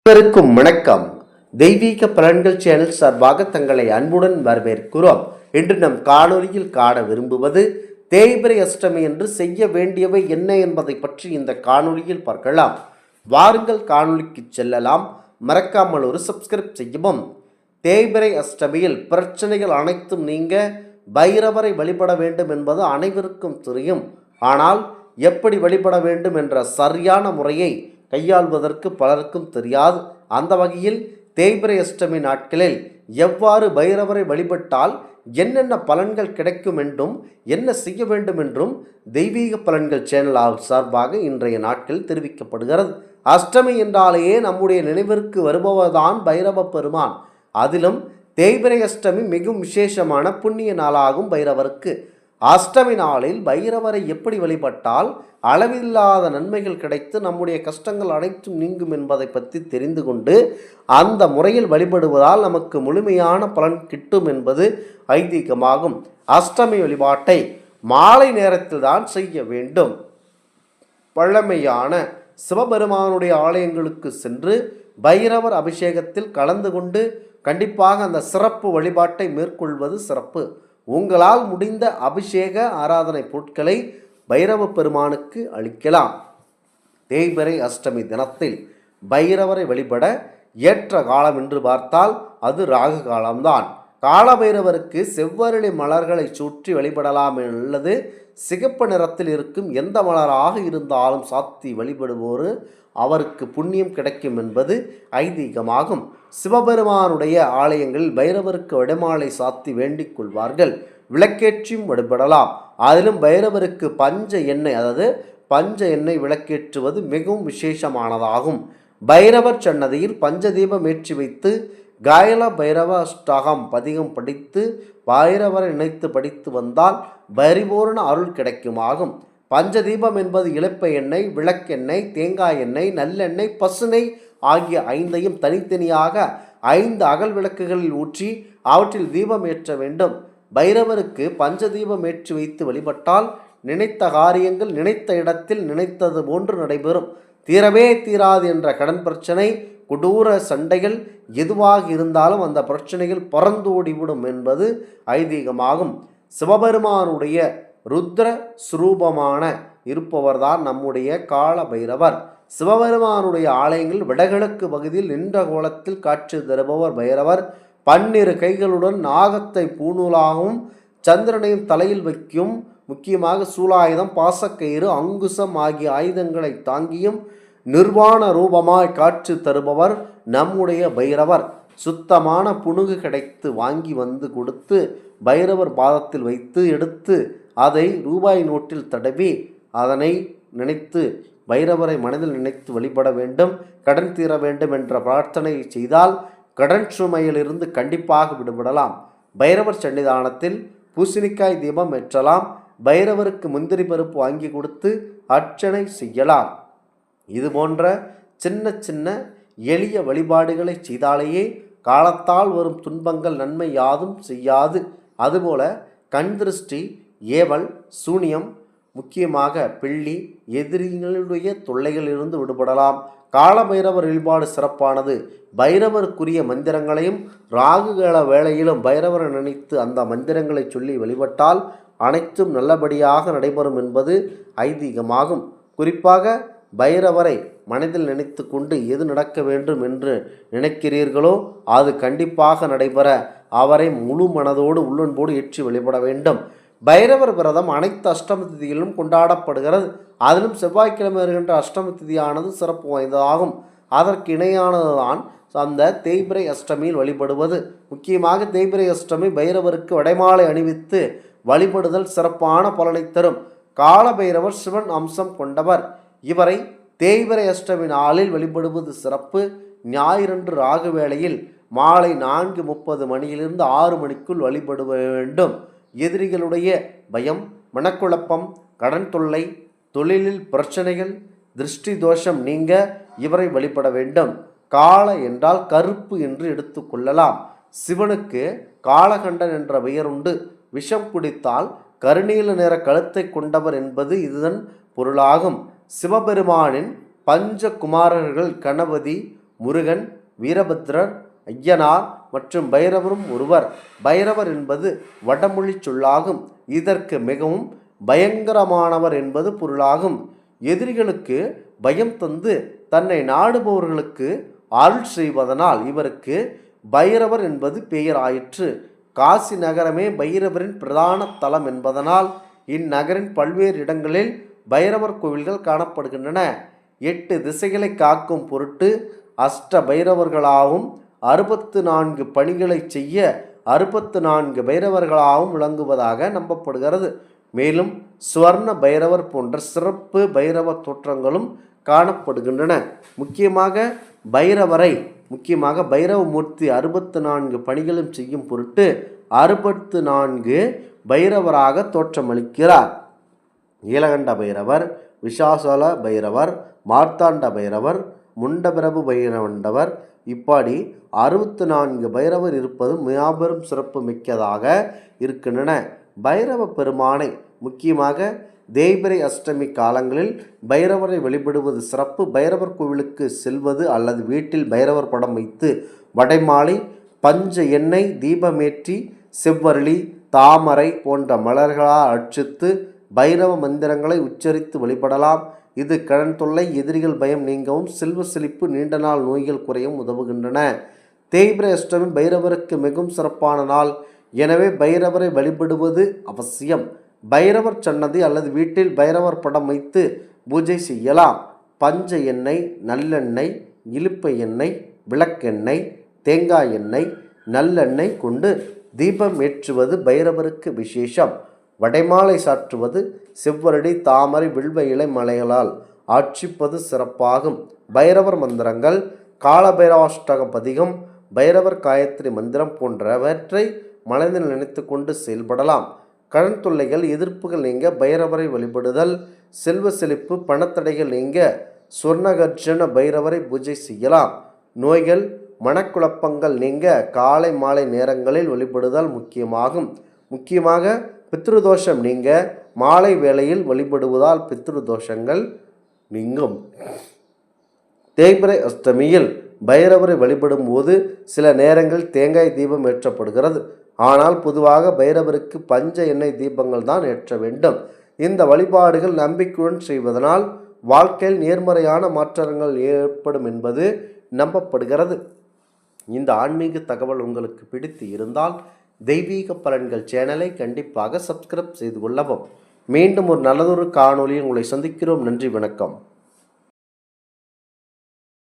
அனைவருக்கும் வணக்கம். தெய்வீக பலன்கள் சேனல் சார்பாக தங்களை அன்புடன் வரவேற்கிறோம். இன்று நம் காணொலியில் காண விரும்புவது தேய்பிறை அஷ்டமி என்று செய்ய வேண்டியவை என்ன என்பதை பற்றி இந்த காணொலியில் பார்க்கலாம். வாருங்கள் காணொலிக்கு செல்லலாம். மறக்காமல் ஒரு சப்ஸ்கிரைப் செய்யவும். தேய்பிறை அஷ்டமியில் பிரச்சனைகள் அனைத்தும் நீங்க பைரவரை வழிபட வேண்டும் என்பது அனைவருக்கும் தெரியும். ஆனால் எப்படி வழிபட வேண்டும் என்ற சரியான முறையை கையாள்வதற்கு பலருக்கும் தெரியாது. அந்த வகையில் தேய்பிறை அஷ்டமி நாட்களில் எவ்வாறு பைரவரை வழிபட்டால் என்னென்ன பலன்கள் கிடைக்கும் என்றும் என்ன செய்ய வேண்டும் என்றும் தெய்வீக பலன்கள் சேனல் சார்பாக இன்றைய நாட்களில் தெரிவிக்கப்படுகிறது. அஷ்டமி என்றாலேயே நம்முடைய நினைவிற்கு வருபவர்தான் பைரவ பெருமான். அதிலும் தேய்பிறை அஷ்டமி மிகவும் விசேஷமான புண்ணிய நாளாகும் பைரவருக்கு. அஷ்டமி நாளில் பைரவரை எப்படி வழிபட்டால் அளவில்லாத நன்மைகள் கிடைத்து நம்முடைய கஷ்டங்கள் அனைத்தும் நீங்கும் என்பதை பற்றி தெரிந்து கொண்டு அந்த முறையில் வழிபடுவதால் நமக்கு முழுமையான பலன் கிட்டும் என்பது ஐதீகமாகும். அஷ்டமி வழிபாட்டை மாலை நேரத்தில் தான் செய்ய வேண்டும். பழமையான சிவபெருமானுடைய ஆலயங்களுக்கு சென்று பைரவர் அபிஷேகத்தில் கலந்து கொண்டு கண்டிப்பாக அந்த சிறப்பு வழிபாட்டை மேற்கொள்வது சிறப்பு. உங்களால் முடிந்த அபிஷேக ஆராதனை பொருட்களை பைரவ பெருமானுக்கு அளிக்கலாம். தேய்பிறை அஷ்டமி தினத்தில் பைரவரை வழிபட ஏற்ற காலம் என்று பார்த்தால் அது ராகு காலம்தான். காலபைரவருக்கு செவ்வரளி மலர்களை சுற்றி வழிபடலாம் அல்லது சிகப்பு நிறத்தில் இருக்கும் எந்த மலராக இருந்தாலும் சாத்தி வழிபடுவோரு அவருக்கு புண்ணியம் கிடைக்கும் என்பது ஐதீகமாகும். சிவபெருமானுடைய ஆலயங்களில் பைரவருக்கு வடமாலை சாத்தி வேண்டிக் கொள்வார்கள். விளக்கேற்றியும் வழிபடலாம். அதிலும் பைரவருக்கு பஞ்ச எண்ணெய் விளக்கேற்றுவது மிகவும் விசேஷமானதாகும். பைரவர் சன்னதியில் பஞ்சதீபம் ஏற்றி வைத்து காயல பைரவ அஷ்டகம் பதிகம் படித்து பைரவரை நினைத்து படித்து வந்தால் பரிபூர்ண அருள் கிடைக்குமாகும். பஞ்சதீபம் என்பது இலப்ப எண்ணெய், விளக்கெண்ணெய், தேங்காய் எண்ணெய், நல்லெண்ணெய், பசுநெய் ஆகிய ஐந்தையும் தனித்தனியாக 5 அகல் விளக்குகளில் ஊற்றி அவற்றில் தீபம் ஏற்ற வேண்டும். பைரவருக்கு பஞ்சதீபம் ஏற்றி வைத்து வழிபட்டால் நினைத்த காரியங்கள் நினைத்த இடத்தில் நினைத்தது போன்று நடைபெறும். தீரவே தீராது என்ற கடன் பிரச்சனை, கொடூர சண்டைகள் எதுவாக இருந்தாலும் அந்த பிரச்சனைகள் பறந்தோடிவிடும் என்பது ஐதீகமாகும். சிவபெருமானுடைய ருத்ர ஸ்வரூபமான இருப்பவர்தான் நம்முடைய கால பைரவர். சிவபெருமானுடைய ஆலயங்கள் வடகிழக்கு பகுதியில் நின்ற கோலத்தில் காட்சி தருபவர் பைரவர். 12 கைகளுடன் நாகத்தை பூநூலாகவும் சந்திரனையும் தலையில் வைக்கும். முக்கியமாக சூலாயுதம், பாசக்கயிறு, அங்குசம் ஆகிய ஆயுதங்களை தாங்கியும் நிர்வாண ரூபமாய் காட்சி தருபவர் நம்முடைய பைரவர். சுத்தமான புனுகு கிடைத்து வாங்கி வந்து கொடுத்து பைரவர் பாதத்தில் வைத்து எடுத்து அதை ரூபாய் நோட்டில் தடவி அதனை நினைத்து பைரவரை மனதில் நினைத்து வழிபட வேண்டும். கடன் தீர வேண்டும் என்ற பிரார்த்தனை செய்தால் கடன் சுமையிலிருந்து கண்டிப்பாக விடுபடலாம். பைரவர் சன்னிதானத்தில் பூசணிக்காய் தீபம் ஏற்றலாம். பைரவருக்கு முந்திரி பருப்பு வாங்கி கொடுத்து அர்ச்சனை செய்யலாம். இது போன்ற சின்ன சின்ன எளிய வழிபாடுகளை செய்தாலேயே காலத்தால் வரும் துன்பங்கள் நன்மை யாதும் செய்யாது. அதுபோல கண் திருஷ்டி, ஏவல், சூனியம், முக்கியமாக பிள்ளி, எதிரிகளுடைய தொல்லைகளிலிருந்து விடுபடலாம். காலபைரவர் வழிபாடு சிறப்பானது. பைரவருக்குரிய மந்திரங்களையும் ராகுகால வேளையிலும் பைரவரை நினைத்து அந்த மந்திரங்களை சொல்லி வழிபட்டால் அனைத்தும் நல்லபடியாக நடைபெறும் என்பது ஐதீகமாகும். குறிப்பாக பைரவரை மனதில் நினைத்து கொண்டு எது நடக்க வேண்டும் என்று நினைக்கிறீர்களோ அது கண்டிப்பாக நடைபெற அவரை முழு மனதோடு உள்ளன்போடு ஏற்றி வழிபட வேண்டும். பைரவர் விரதம் அனைத்து அஷ்டம திதியிலும் கொண்டாடப்படுகிறது. அதிலும் செவ்வாய்க்கிழமை வருகின்ற அஷ்டம திதியானது சிறப்பு வாய்ந்ததாகும். அதற்கு இணையானதுதான் அந்த தேய்பிறை அஷ்டமியில் வழிபடுவது. முக்கியமாக தேய்பிறை அஷ்டமி பைரவருக்கு வடைமாலை அணிவித்து வழிபடுதல் சிறப்பான பலனை தரும். கால பைரவர் சிவன் அம்சம் கொண்டவர். இவரை தேய்பிறை அஷ்டமி நாளில் வழிபடுவது சிறப்பு. ஞாயிறன்று ராகு வேளையில் மாலை 4:30 மணியிலிருந்து 6 மணிக்குள் வழிபட வேண்டும். எதிரிகளுடைய பயம், மனக்குழப்பம், கடன் தொல்லை, தொழிலில் பிரச்சனைகள், திருஷ்டி தோஷம் நீங்க இவரை வழிபட வேண்டும். கால என்றால் கருப்பு என்று எடுத்துக்கொள்ளலாம். சிவனுக்கு காலகண்டன் என்ற பெயர் உண்டு. விஷம் குடித்தால் கருநீல நிற கழுத்தை கொண்டவர் என்பது இதன் பொருளாகும். சிவபெருமானின் பஞ்ச குமாரர்கள் கணபதி, முருகன், வீரபத்ரர், ஐயனார் மற்றும் பைரவரும் ஒருவர். பைரவர் என்பது வடமொழி சொல்லாகும். இதற்கு மிகவும் பயங்கரமானவர் என்பது பொருளாகும். எதிரிகளுக்கு பயம் தந்து தன்னை நாடுபவர்களுக்கு அருள் செய்வதனால் இவருக்கு பைரவர் என்பது பெயர் ஆயிற்று. காசி நகரமே பைரவரின் பிரதான தலம் என்பதனால் இந்நகரின் பல்வேறு இடங்களில் பைரவர் கோவில்கள் காணப்படுகின்றன. 8 திசைகளை காக்கும் பொருட்டு அஷ்ட பைரவர்களாகவும் 64 பணிகளை செய்ய 64 பைரவர்களாகவும் விளங்குவதாக நம்பப்படுகிறது. மேலும் சுவர்ண பைரவர் போன்ற சிறப்பு பைரவ தோற்றங்களும் காணப்படுகின்றன. முக்கியமாக பைரவமூர்த்தி 64 பணிகளும் செய்யும் பொருட்டு 64 பைரவராக தோற்றமளிக்கிறார். நீலகண்ட பைரவர், விஷாசல பைரவர், மார்த்தாண்ட பைரவர், முண்டபிரபு பைரவண்டவர் இப்படி 64 பைரவர் இருப்பது மாபெரும் சிறப்பு மிக்கதாக இருக்கின்றன. பைரவ பெருமானை முக்கியமாக தேய்பிறை அஷ்டமி காலங்களில் பைரவரை வழிபடுவது சிறப்பு. பைரவர் கோவிலுக்கு செல்வது அல்லது வீட்டில் பைரவர் படம் வைத்து வடைமாலை, பஞ்ச எண்ணெய் தீபமேற்றி செவ்வரளி, தாமரை போன்ற மலர்களால் அர்ச்சித்து பைரவ மந்திரங்களை உச்சரித்து வழிபடலாம். இது கடன் தொல்லை, எதிரிகள் பயம் நீங்கவும் செல்வ செழிப்பு, நீண்ட நாள் நோய்கள் குறையும் உதவுகின்றன. தேய்பிறை அஷ்டமி பைரவருக்கு மிகவும் சிறப்பான நாள். எனவே பைரவரை வழிபடுவது அவசியம். பைரவர் சன்னதி அல்லது வீட்டில் பைரவர் படம் வைத்து பூஜை செய்யலாம். பஞ்ச எண்ணெய், நல்லெண்ணெய், இலுப்பை எண்ணெய், விளக்கெண்ணெய், தேங்காய் எண்ணெய், நல்லெண்ணெய் கொண்டு தீபம் ஏற்றுவது பைரவருக்கு விசேஷம். வடைமாலை சாற்றுவது, செவ்வரடி, தாமரை, வில்வ இலை மலைகளால் ஆட்சிப்பது சிறப்பாகும். பைரவர் மந்திரங்கள் காலபைரவாஷ்டக பதிகம், பைரவர் காயத்ரி மந்திரம் போன்றவற்றை மனதில் நினைத்து கொண்டு செயல்படலாம். கடன் தொல்லைகள், எதிர்ப்புகள் நீங்க பைரவரை வழிபடுதல், செல்வ செழிப்பு, பணத்தடைகள் நீங்க சொர்ணகர்ஜன பைரவரை பூஜை செய்யலாம். நோய்கள், மனக்குழப்பங்கள் நீங்க காலை மாலை நேரங்களில் வழிபடுதல் முக்கியமாகும். முக்கியமாக பித்ருதோஷம் நீங்க மாலை வேளையில் வழிபடுவதால் பித்ருதோஷங்கள் நீங்கும். தேய்பிறை அஷ்டமியில் பைரவரை வழிபடும் போது சில நேரங்கள் தேங்காய் தீபம் ஏற்றப்படுகிறது. ஆனால் பொதுவாக பைரவருக்கு பஞ்ச எண்ணெய் தீபங்கள் தான் ஏற்ற வேண்டும். இந்த வழிபாடுகள் நம்பிக்கையுடன் செய்வதனால் வாழ்க்கையில் நேர்மறையான மாற்றங்கள் ஏற்படும் என்பது நம்பப்படுகிறது. இந்த ஆன்மீக தகவல் உங்களுக்கு பிடித்து இருந்தால் தெய்வீக பலன்கள் சேனலை கண்டிப்பாக சப்ஸ்கிரைப் செய்து கொள்ளவும். மீண்டும் ஒரு நல்லதொரு காணொலியில் உங்களை சந்திக்கிறோம். நன்றி, வணக்கம்.